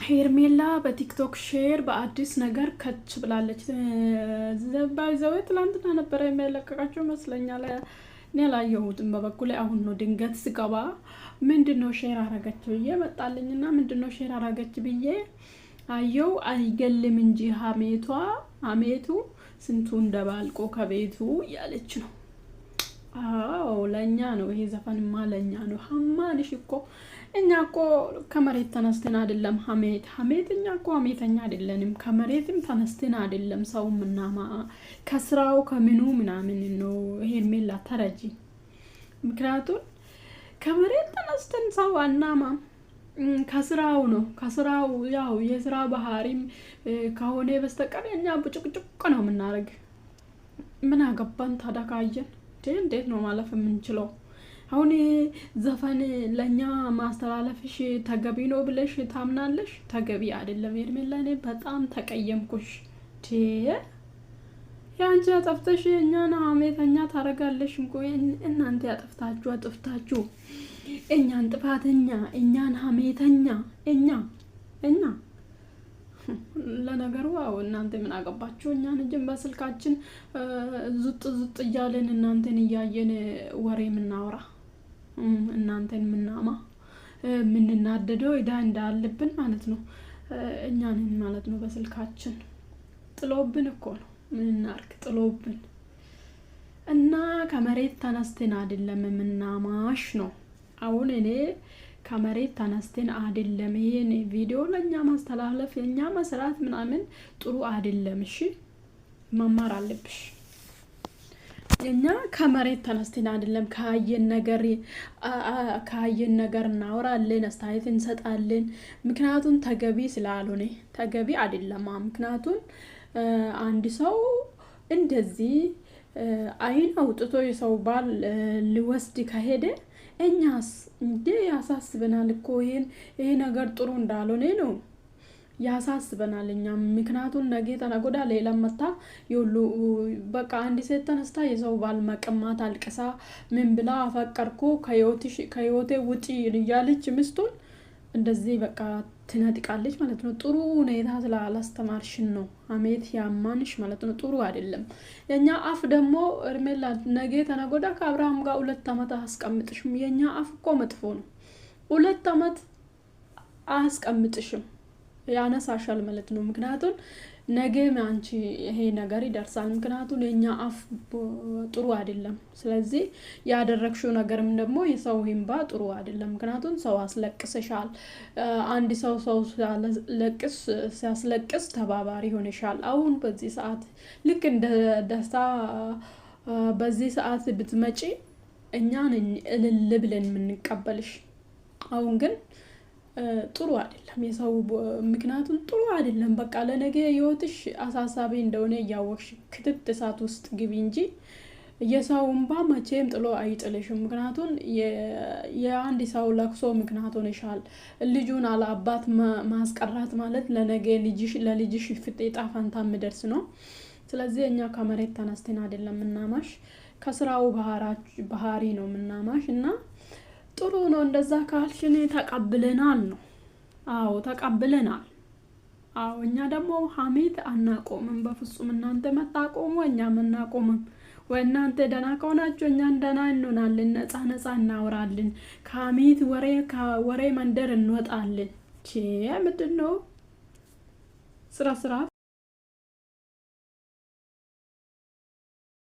ሄርሜላ በቲክቶክ ሼር በአዲስ ነገር ከች ብላለች። ዘባይዘው ትላንትና ነበር የሚለቀቃቸው መስለኛል። እኔ አላየሁትም በበኩሌ አሁን ነው ድንገት ስገባ ምንድነው ሼር አረገች ብዬ መጣልኝና ምንድነው ሼር አረገች ብዬ አየው። አይገልም እንጂ ሀሜቱ ስንቱ እንደባልቆ ከቤቱ ያለች ነው። አዎ ለኛ ነው ይሄ ዘፈንማ ለኛ ነው። ሀማንሽ እኮ እኛ እኮ ከመሬት ተነስተን አይደለም ሀሜት እኛ እኮ ሀሜተኛ አይደለንም። ከመሬትም ተነስተን አይደለም ሰው ምናማ ከስራው ከምኑ ምናምን ነው። ሄርሜላ ተረጂ። ምክንያቱም ከመሬት ተነስተን ሰው አናማ ከስራው ነው። ከስራው ያው የስራ ባህሪም ከሆነ በስተቀር እኛ ቡጭቅጭቅ ነው የምናረግ። ምን አገባን ታዳካየን እንዴት ነው ማለፍ የምንችለው? አሁን ዘፈን ለኛ ማስተላለፍሽ ተገቢ ነው ብለሽ ታምናለሽ? ተገቢ አይደለም ሄርሜላ። እኔ በጣም ተቀየምኩሽ። ያንቺ አጥፍተሽ እኛን ሀሜተኛ ታረጋለሽ እንቆ። እናንተ ያጥፍታችሁ እኛን ጥፋተኛ እኛን ሀሜተኛ እኛ ለነገሩ አው እናንተ ምን አገባችሁ? እኛን እንጂ በስልካችን ዙጥ እያለን እናንተን እያየን ወሬ ምናወራ እናንተን ምናማ ምንናደደው እዳ እንዳለብን ማለት ነው። እኛን ማለት ነው በስልካችን ጥሎብን እኮ ነው። ምን እናርክ? ጥሎብን እና ከመሬት ተነስተን አይደለም ምናማሽ ነው። አሁን እኔ ከመሬት ተነስተን አይደለም ይሄን ቪዲዮ ለኛ ማስተላለፍ የኛ መስራት ምናምን ጥሩ አይደለም። እሺ መማር አለብሽ። የኛ ከመሬት ተነስተን አይደለም ካየን ነገር እናወራለን፣ አስተያየት እንሰጣለን። ምክንያቱም ተገቢ ስላልሆነ ተገቢ አይደለም። ምክንያቱም አንድ ሰው እንደዚህ አይን አውጥቶ የሰው ባል ሊወስድ ከሄደ እኛስ እንዴ ያሳስበናል እኮ። ይሄ ነገር ጥሩ እንዳልሆነ ነው ያሳስበናል እኛም። ምክንያቱም ነገ ተነጎዳ ሌላ መታ ይሉ በቃ አንድ ሴት ተነስታ የሰው ባል መቀማት አልቅሳ ምን ብላ አፈቀርኩ ከህይወቴ ውጪ እያለች ሚስቱን እንደዚህ በቃ ትነጥቃለች ማለት ነው። ጥሩ ሁኔታ ስላላስተማርሽን ነው ሀሜት ያማንሽ ማለት ነው። ጥሩ አይደለም። የኛ አፍ ደግሞ ሄርሜላ ነገ ተነጎዳ ከአብርሃም ጋር 2 አመት አስቀምጥሽም። የኛ አፍ እኮ መጥፎ ነው። 2 አመት አስቀምጥሽም ያነሳሻል ማለት ነው። ምክንያቱም ነገ አንቺ ይሄ ነገር ይደርሳል። ምክንያቱም የኛ አፍ ጥሩ አይደለም። ስለዚህ ያደረግሽው ነገርም ደግሞ የሰው እንባ ጥሩ አይደለም። ምክንያቱም ሰው አስለቅሰሻል። አንድ ሰው ሲያስለቅስ ተባባሪ ሆነሻል። አሁን በዚህ ሰዓት ልክ እንደ ደስታ በዚህ ሰዓት ብትመጪ እኛን እልል ብለን የምንቀበልሽ። አሁን ግን ጥሩ አይደለም የሰው ምክንያቱም ጥሩ አይደለም። በቃ ለነገ ህይወትሽ አሳሳቢ እንደሆነ ያወቅሽ ክትት እሳት ውስጥ ግቢ እንጂ የሰው እንባ መቼም ጥሎ አይጥልሽም። ምክንያቱም የአንድ ሰው ለቅሶ ምክንያት ሆነሻል። ልጁን አለ አባት ማስቀራት ማለት ለነገ ለልጅሽ ፍጤጣ ፋንታ ምደርስ ነው። ስለዚህ እኛ ከመሬት ተነስተን አይደለም ምናማሽ፣ ከስራው ባህሪ ነው ምናማሽ። እና ጥሩ ነው እንደዛ ካልሽኔ ተቀብለናል ነው። አዎ ተቀብለናል። አዎ እኛ ደግሞ ሀሜት አናቆምም በፍጹም። እናንተ መታቆሙ እኛ መናቆምም። ወይ እናንተ ደና ከሆናችሁ እኛን ደና እንሆናለን። ነፃ እናወራለን። ከሀሜት ወሬ መንደር እንወጣለን። ምንድነው ስራ